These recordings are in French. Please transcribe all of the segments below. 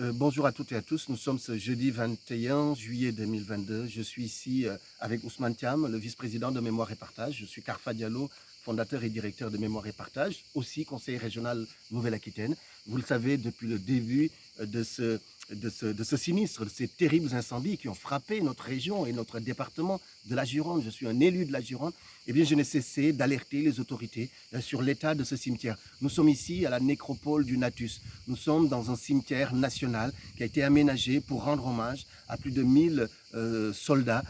Bonjour à toutes et à tous. Nous sommes ce jeudi 21 juillet 2022. Je suis ici avec Ousmane Thiam, le vice-président de Mémoire et Partage. Je suis Karfa Diallo, fondateur et directeur de Mémoire et Partage, aussi conseiller régional Nouvelle-Aquitaine. Vous le savez, depuis le début de ce sinistre, de ces terribles incendies qui ont frappé notre région et notre département de la Gironde, je suis un élu de la Gironde, eh bien, je n'ai cessé d'alerter les autorités sur l'état de ce cimetière. Nous sommes ici à la nécropole du Natus. Nous sommes dans un cimetière national qui a été aménagé pour rendre hommage à plus de 1000 soldats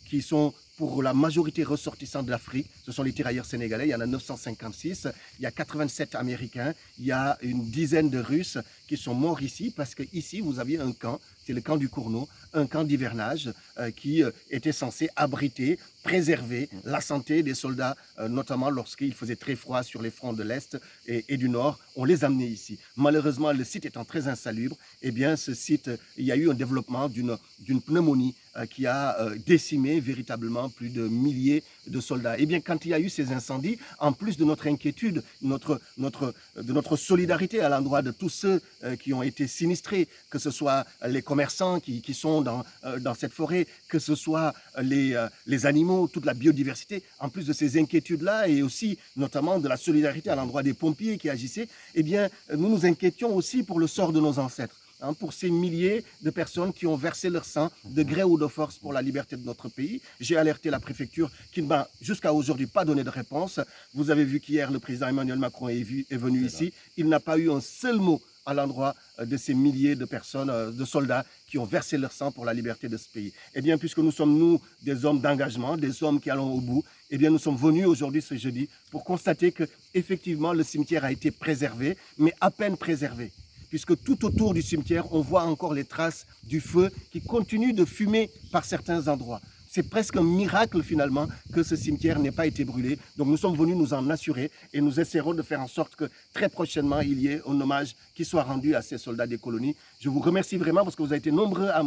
qui sont pour la majorité ressortissants de l'Afrique. Ce sont les tirailleurs sénégalais, il y en a 956, il y a 87 Américains, il y a une dizaine de Russes qui sont morts ici parce qu'ici vous aviez un camp, c'est le camp du Cournot, un camp d'hivernage qui était censé abriter, préserver la santé des soldats, notamment lorsqu'il faisait très froid sur les fronts de l'Est et du Nord. On les amenait ici. Malheureusement, le site étant très insalubre, eh bien, ce site, il y a eu un développement d'une pneumonie qui a décimé véritablement plus de milliers de soldats. Eh bien, quand il y a eu ces incendies, en plus de notre inquiétude, de notre solidarité à l'endroit de tous ceux qui ont été sinistrés, que ce soit les commerçants qui sont dans cette forêt, que ce soit les animaux, toute la biodiversité, en plus de ces inquiétudes-là et aussi notamment de la solidarité à l'endroit des pompiers qui agissaient, eh bien, nous nous inquiétions aussi pour le sort de nos ancêtres. Pour ces milliers de personnes qui ont versé leur sang de gré ou de force pour la liberté de notre pays. J'ai alerté la préfecture qui ne m'a jusqu'à aujourd'hui pas donné de réponse. Vous avez vu qu'hier, le président Emmanuel Macron est venu ici. Il n'a pas eu un seul mot à l'endroit de ces milliers de personnes, de soldats qui ont versé leur sang pour la liberté de ce pays. Eh bien, puisque nous sommes, nous, des hommes d'engagement, des hommes qui allons au bout, eh bien, nous sommes venus aujourd'hui, ce jeudi, pour constater que, effectivement, le cimetière a été préservé, mais à peine préservé. Puisque tout autour du cimetière, on voit encore les traces du feu qui continuent de fumer par certains endroits. C'est presque un miracle finalement que ce cimetière n'ait pas été brûlé. Donc nous sommes venus nous en assurer et nous essaierons de faire en sorte que très prochainement il y ait un hommage qui soit rendu à ces soldats des colonies. Je vous remercie vraiment parce que vous avez été nombreux à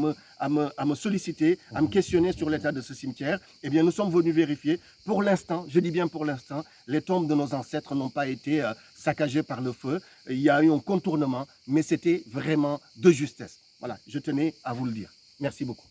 me solliciter, à me questionner sur l'état de ce cimetière. Eh bien nous sommes venus vérifier. Pour l'instant, je dis bien pour l'instant, les tombes de nos ancêtres n'ont pas été saccagées par le feu. Il y a eu un contournement, mais c'était vraiment de justesse. Voilà, je tenais à vous le dire. Merci beaucoup.